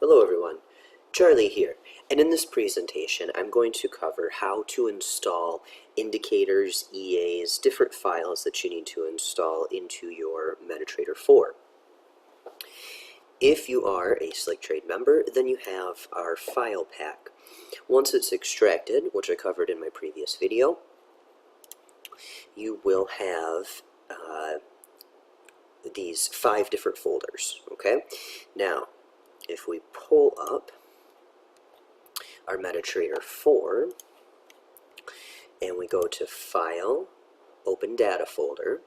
Hello everyone, Charlie here, and in this presentation I'm going to cover how to install indicators, EAs, different files that you need to install into your MetaTrader 4. If you are a SlickTrade member, then you have our file pack. Once it's extracted, which I covered in my previous video, you will have these 5 different folders, okay? Now, if we pull up our MetaTrader 4, and we go to File, Open Data Folder,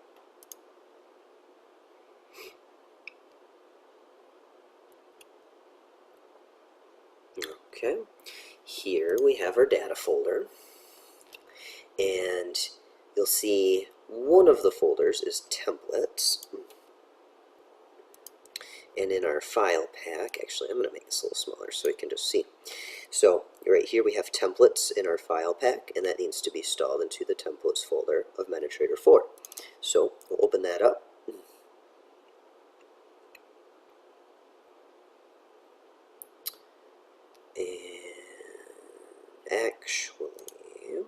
okay, here we have our data folder, and you'll see one of the folders is templates, and in our file pack, actually I'm going to make this a little smaller so you can just see. So right here we have templates in our file pack, and that needs to be installed into the templates folder of MetaTrader 4. So we'll open that up. And actually, hold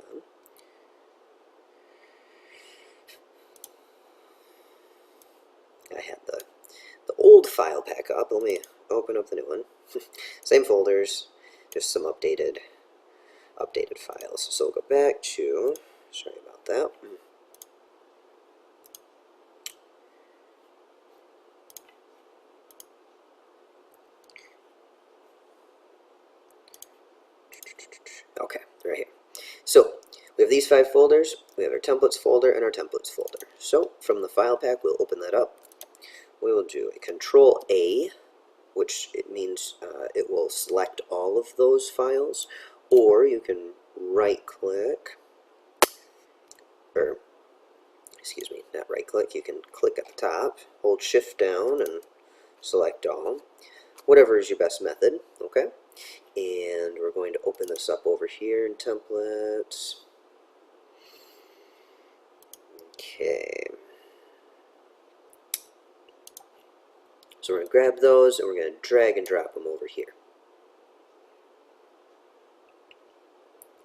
on. I had the old file pack up. Let me open up the new one. Same folders, just some updated files. So we'll go back to, sorry about that. Okay, right here. So we have these 5 folders. We have our templates folder and our templates folder. So from the file pack, we'll open that up. We will do a Control A, which it means it will select all of those files, or you can right click, or excuse me, not right click, you can click at the top, hold shift down and select all, whatever is your best method, okay? And we're going to open this up over here in templates. Okay. So we're going to grab those and we're going to drag and drop them over here.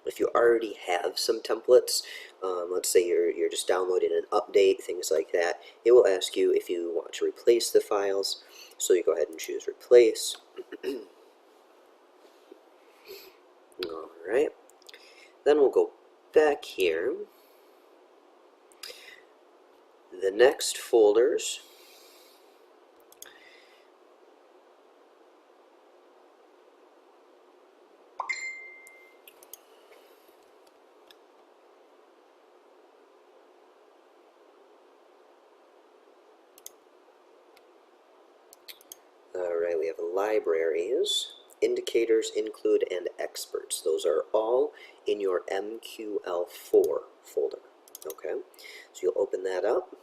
If you already have some templates, let's say you're just downloading an update, things like that, it will ask you if you want to replace the files. So you go ahead and choose replace. Alright, then we'll go back here. The next folders Alright, we have libraries, indicators, include, and experts. Those are all in your MQL4 folder. Okay, so you'll open that up,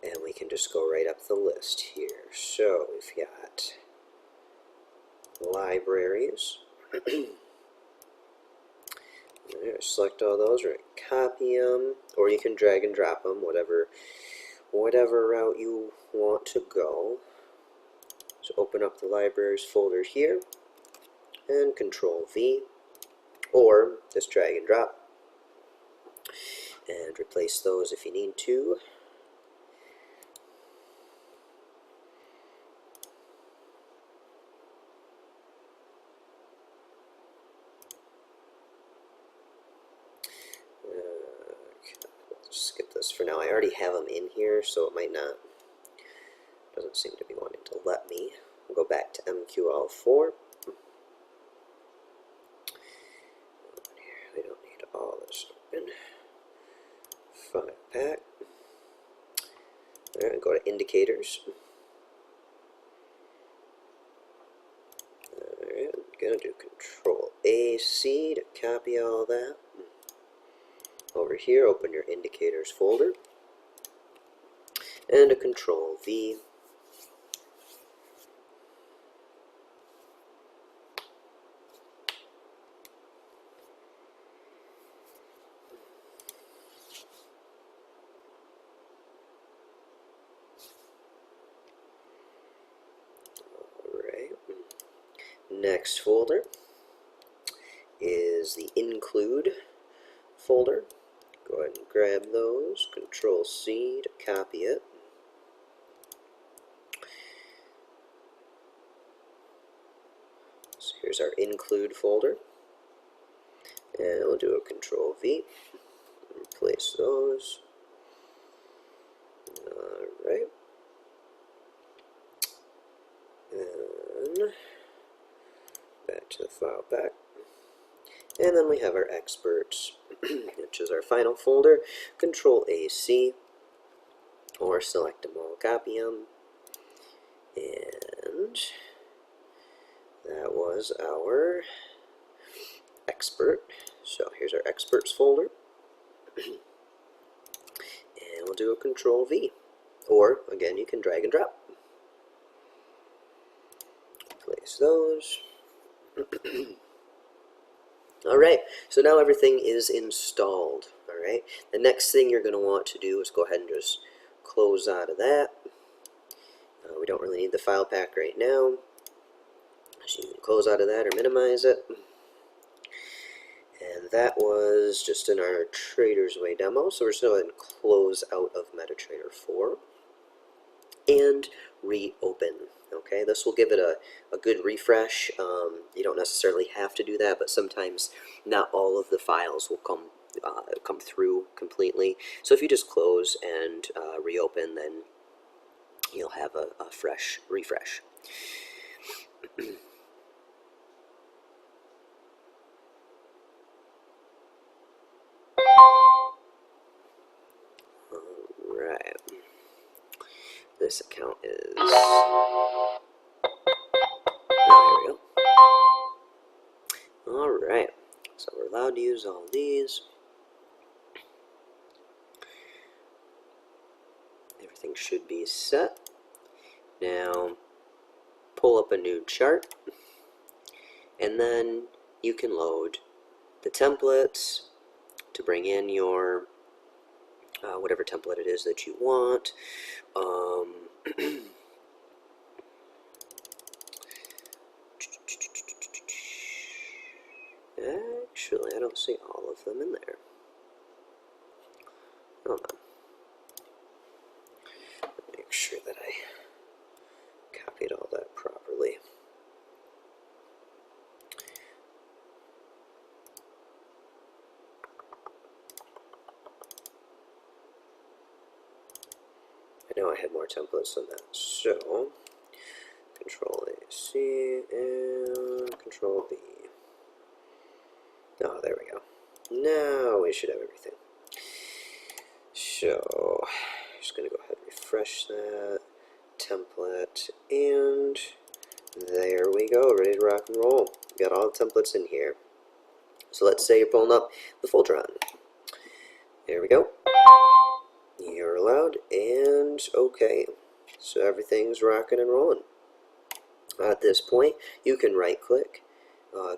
and we can just go right up the list here. So we've got libraries. There, select all those, right? Copy them, or you can drag and drop them, whatever route you want to go. So open up the libraries folder here, and Control V, or just drag and drop, and replace those if you need to. Skip this for now. I already have them in here, so it might not, doesn't seem to be wanting to let me. We'll go back to MQL4. We don't need all this open. File pack. Alright, go to indicators. Alright, I'm gonna do Control AC to copy all that. Over here, open your indicators folder, and a Control V. Next folder is the include folder. Go ahead and grab those, Control C to copy it. So here's our include folder, and we'll do a Control V, replace those. Alright, and back to the file pack. And then we have our experts, which is our final folder. Control AC, or select them all, copy them. And that was our expert. So here's our experts folder. And we'll do a Control V. Or, again, you can drag and drop. Place those. Alright, so now everything is installed. Alright, the next thing you're going to want to do is go ahead and just close out of that. We don't really need the file pack right now, so you can close out of that or minimize it. And that was just in our Trader's Way demo, so we're just going to go ahead and close out of MetaTrader 4 and reopen. Okay, this will give it a good refresh. You don't necessarily have to do that, but sometimes not all of the files will come through completely. So if you just close and reopen, then you'll have a fresh refresh. Alright. This account is... Oh, here we go. Alright. So we're allowed to use all these. Everything should be set. Now, pull up a new chart, and then you can load the templates to bring in your whatever template it is that you want. Actually, I don't see all of them in there. Hold on. Make sure that I copied all that properly. I know I had more templates than that, so Control A, C, and Control B. Oh, there we go. Now we should have everything. So, just going to go ahead and refresh that template, and there we go, ready to rock and roll. Got all the templates in here. So let's say you're pulling up the Fultron. There we go. You're allowed, and okay. So everything's rocking and rolling. At this point, you can right-click,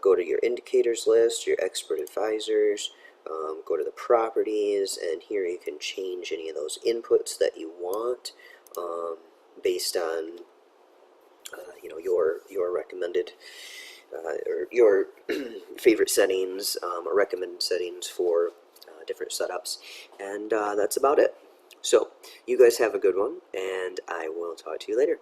go to your indicators list, your expert advisors, go to the properties, and here you can change any of those inputs that you want based on your recommended or your favorite settings or recommended settings for different setups, and that's about it. So you guys have a good one, and I will talk to you later.